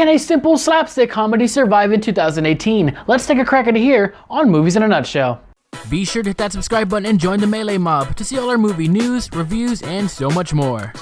Can a simple slapstick comedy survive in 2018? Let's take a crack at it here on Movies in a Nutshell. Be sure to hit that subscribe button and join the Melee Mob to see all our movie news, reviews, and so much more.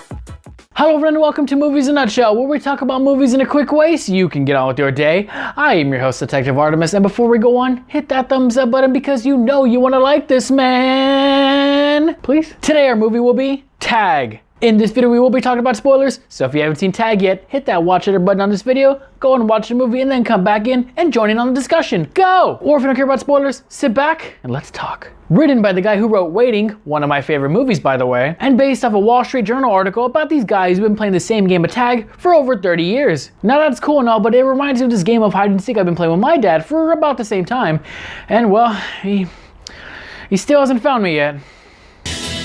Hello everyone and welcome to Movies in a Nutshell, where we talk about movies in a quick way so you can get on with your day. I am your host, Detective Artemis, and before we go on, hit that thumbs up button because you know you want to like this, man. Please. Today our movie will be Tag. In this video we will be talking about spoilers, so if you haven't seen Tag yet, hit that watch later button on this video, go and watch the movie and then come back in and join in on the discussion. Go! Or if you don't care about spoilers, sit back and let's talk. Written by the guy who wrote Waiting, one of my favorite movies by the way, and based off a Wall Street Journal article about these guys who've been playing the same game of tag for over 30 years. Now that's cool and all, but it reminds me of this game of hide and seek I've been playing with my dad for about the same time. And well, he still hasn't found me yet.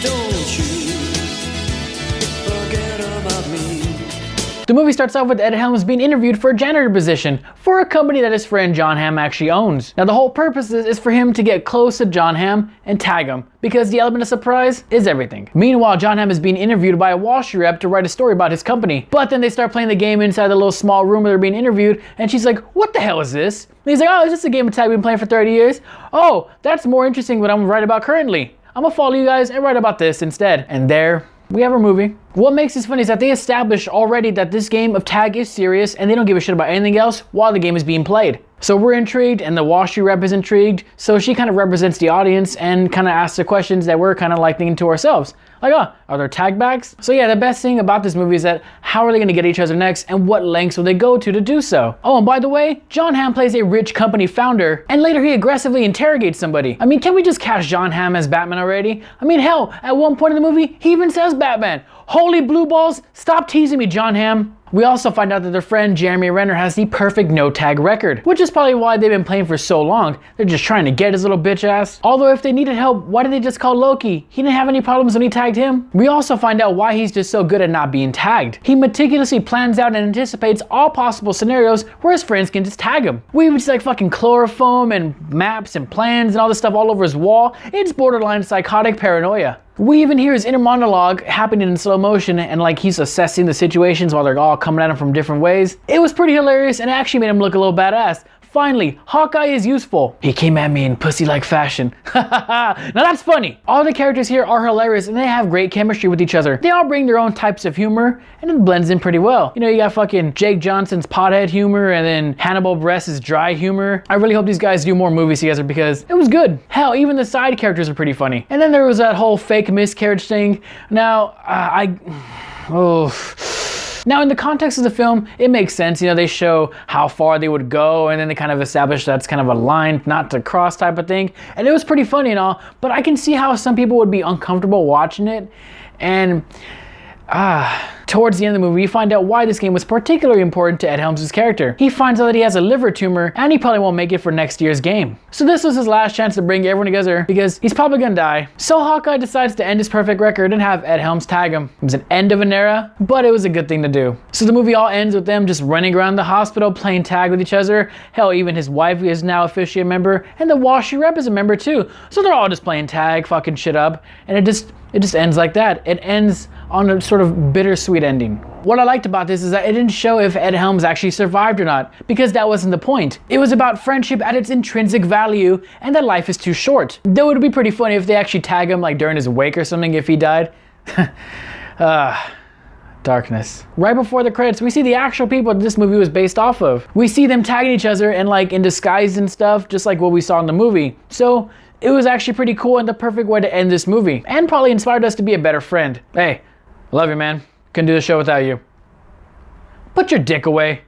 Don't you forget about me. The movie starts off with Ed Helms being interviewed for a janitor position for a company that his friend Jon Hamm actually owns. Now the whole purpose is for him to get close to Jon Hamm and tag him, because the element of surprise is everything. Meanwhile, Jon Hamm is being interviewed by a Wall Street rep to write a story about his company. But then they start playing the game inside the little small room where they're being interviewed, and she's like, what the hell is this? And he's like, oh, it's just a game of tag we've been playing for 30 years. Oh, that's more interesting what I'm gonna write about currently. I'm gonna follow you guys and write about this instead. And there we have our movie. What makes this funny is that they established already that this game of tag is serious and they don't give a shit about anything else while the game is being played. So we're intrigued and the Wall Street rep is intrigued, so she kind of represents the audience and kind of asks the questions that we're kind of like thinking to ourselves. Like, oh, are there tag bags? So yeah, the best thing about this movie is that how are they gonna get each other next and what lengths will they go to do so? Oh, and by the way, Jon Hamm plays a rich company founder and later he aggressively interrogates somebody. I mean, can we just cast Jon Hamm as Batman already? I mean, hell, at one point in the movie, he even says Batman. Holy blue balls, stop teasing me, Jon Hamm. We also find out that their friend Jeremy Renner has the perfect no-tag record, which is probably why they've been playing for so long. They're just trying to get his little bitch ass. Although if they needed help, why did they just call Loki? He didn't have any problems when he tagged him. We also find out why he's just so good at not being tagged. He meticulously plans out and anticipates all possible scenarios where his friends can just tag him. We even see like fucking chloroform and maps and plans and all this stuff all over his wall. It's borderline psychotic paranoia. We even hear his inner monologue happening in slow motion and like he's assessing the situations while they're all coming at him from different ways. It was pretty hilarious and it actually made him look a little badass. Finally, Hawkeye is useful. He came at me in pussy-like fashion. Now that's funny. All the characters here are hilarious and they have great chemistry with each other. They all bring their own types of humor and it blends in pretty well. You know, you got fucking Jake Johnson's pothead humor and then Hannibal Buress's dry humor. I really hope these guys do more movies together because it was good. Hell, even the side characters are pretty funny. And then there was that whole fake miscarriage thing. Now, Now, in the context of the film, it makes sense. You know, they show how far they would go and then they kind of establish that's kind of a line not to cross type of thing. And it was pretty funny and all, but I can see how some people would be uncomfortable watching it. And towards the end of the movie, you find out why this game was particularly important to Ed Helms' character. He finds out that he has a liver tumor and he probably won't make it for next year's game. So this was his last chance to bring everyone together because he's probably gonna die. So Hawkeye decides to end his perfect record and have Ed Helms tag him. It was an end of an era, but it was a good thing to do. So the movie all ends with them just running around the hospital playing tag with each other. Hell, even his wife is now officially a member and the Wall Street rep is a member too. So they're all just playing tag, fucking shit up, and it just ends like that. It ends on a sort of bittersweet ending. What I liked about this is that it didn't show if Ed Helms actually survived or not, because that wasn't the point. It was about friendship at its intrinsic value and that life is too short. Though it would be pretty funny if they actually tag him like during his wake or something if he died. Darkness. Right before the credits, we see the actual people that this movie was based off of. We see them tagging each other and like in disguise and stuff, just like what we saw in the movie. So it was actually pretty cool and the perfect way to end this movie, and probably inspired us to be a better friend. Hey, love you, man. Couldn't do the show without you. Put your dick away,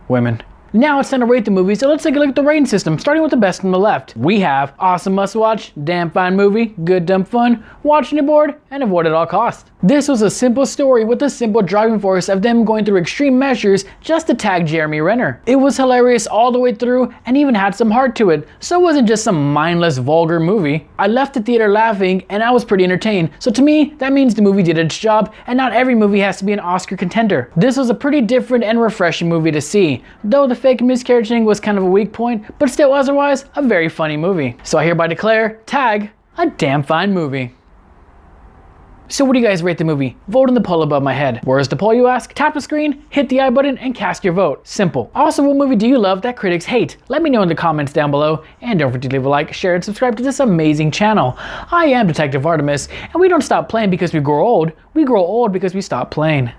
women. Now it's time to rate the movie, so let's take a look at the rating system, starting with the best from the left. We have awesome must watch, damn fine movie, good dumb fun, watching your board, and avoid at all costs. This was a simple story with a simple driving force of them going through extreme measures just to tag Jeremy Renner. It was hilarious all the way through and even had some heart to it, so it wasn't just some mindless, vulgar movie. I left the theater laughing and I was pretty entertained, so to me, that means the movie did its job and not every movie has to be an Oscar contender. This was a pretty different and refreshing movie to see, though the fake miscarriage thing was kind of a weak point, but still otherwise a very funny movie. So I hereby declare Tag a damn fine movie. So what do you guys rate the movie? Vote in the poll above my head. Where's the poll, you ask? Tap the screen, hit the I button, and cast your vote. Simple. Also, what movie do you love that critics hate? Let me know in the comments down below, and don't forget to leave a like, share, and subscribe to this amazing channel. I am Detective Artemis, and we don't stop playing because we grow old. We grow old because we stop playing.